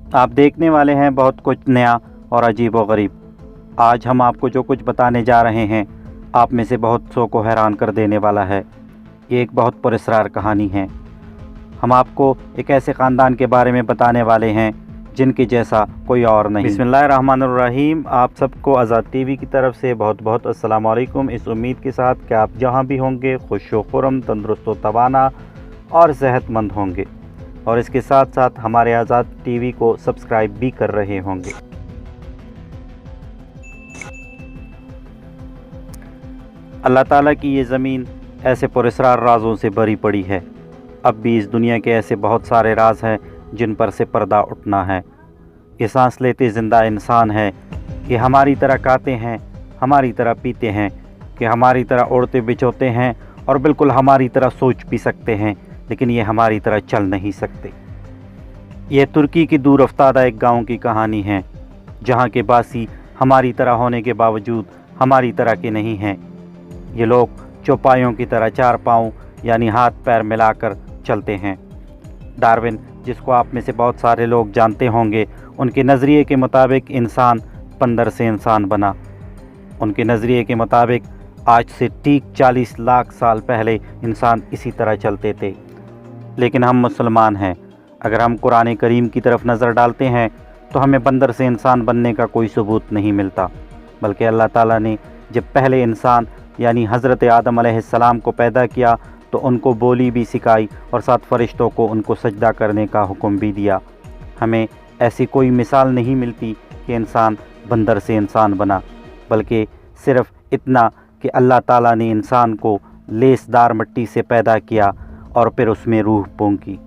आप देखने वाले हैं बहुत कुछ नया और अजीब व गरीब। आज हम आपको जो कुछ बताने जा रहे हैं आप में से बहुत सौ को हैरान कर देने वाला है। ये एक बहुत पुरस्कार कहानी है। हम आपको एक ऐसे ख़ानदान के बारे में बताने वाले हैं जिनके जैसा कोई और नहीं। बिस्मिल्लाहिर्रहमानिर्रहीम। आप सबको आज़ाद टीवी की तरफ से बहुत बहुत अस्सलाम वालेकुम। इस उम्मीद के साथ कि आप जहां भी होंगे खुश व खुर्रम, तंदुरुस्त व तवाना और सेहतमंद होंगे, और इसके साथ साथ हमारे आज़ाद टीवी को सब्सक्राइब भी कर रहे होंगे। अल्लाह ताला की ये ज़मीन ऐसे पुरस्कार राज़ों से भरी पड़ी है। अब भी इस दुनिया के ऐसे बहुत सारे राज हैं जिन पर से पर्दा उठना है। ये सांस लेते ज़िंदा इंसान है, ये हमारी तरह खाते हैं, हमारी तरह पीते हैं, कि हमारी तरह उड़ते बिचोते हैं और बिल्कुल हमारी तरह सोच भी सकते हैं, लेकिन ये हमारी तरह चल नहीं सकते। ये तुर्की की दूर अफ्तादा एक गांव की कहानी है, जहां के बासी हमारी तरह होने के बावजूद हमारी तरह के नहीं हैं। ये लोग चौपाइयों की तरह चार पाँव यानी हाथ पैर मिलाकर चलते हैं। डार्विन, जिसको आप में से बहुत सारे लोग जानते होंगे, उनके नज़रिए के मुताबिक इंसान बंदर से इंसान बना। उनके नज़रिए के मुताबिक आज से ठीक 40 लाख साल पहले इंसान इसी तरह चलते थे। लेकिन हम मुसलमान हैं। अगर हम कुरान करीम की तरफ नज़र डालते हैं तो हमें बंदर से इंसान बनने का कोई सबूत नहीं मिलता, बल्कि अल्लाह ताला ने जब पहले इंसान यानी हज़रत आदम अलैहिस्सलाम को पैदा किया तो उनको बोली भी सिखाई और साथ फरिश्तों को उनको सजदा करने का हुक्म भी दिया। हमें ऐसी कोई मिसाल नहीं मिलती कि इंसान बंदर से इंसान बना, बल्कि सिर्फ़ इतना कि अल्लाह ताला ने इंसान को लेसदार मिट्टी से पैदा किया और फिर उसमें रूह फूंकी।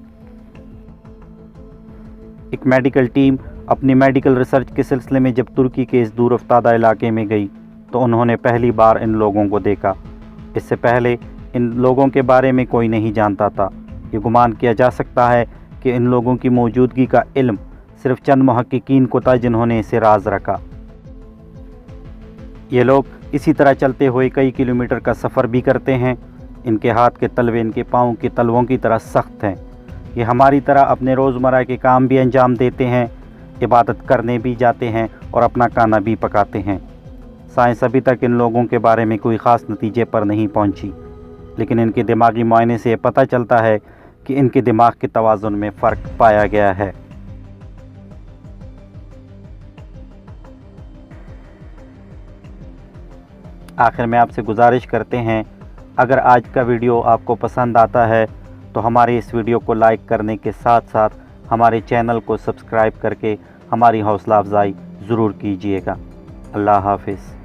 एक मेडिकल टीम अपनी मेडिकल रिसर्च के सिलसिले में जब तुर्की के इस दूर अफ्तादा इलाके में गई तो उन्होंने पहली बार इन लोगों को देखा। इससे पहले इन लोगों के बारे में कोई नहीं जानता था। ये गुमान किया जा सकता है कि इन लोगों की मौजूदगी का इल्म सिर्फ चंद मुहक्किकीन को था जिन्होंने इसे राज रखा। ये लोग इसी तरह चलते हुए कई किलोमीटर का सफ़र भी करते हैं। इनके हाथ के तलवे इनके पाँव के तलवों की तरह सख्त हैं। ये हमारी तरह अपने रोज़मर्रा के काम भी अंजाम देते हैं, इबादत करने भी जाते हैं और अपना खाना भी पकाते हैं। साइंस अभी तक इन लोगों के बारे में कोई ख़ास नतीजे पर नहीं पहुंची, लेकिन इनके दिमागी मुआयने से पता चलता है कि इनके दिमाग के तवाज़ुन में फ़र्क पाया गया है। आखिर में आपसे गुजारिश करते हैं, अगर आज का वीडियो आपको पसंद आता है तो हमारे इस वीडियो को लाइक करने के साथ साथ हमारे चैनल को सब्सक्राइब करके हमारी हौसला अफजाई ज़रूर कीजिएगा। अल्लाह हाफ़िज़।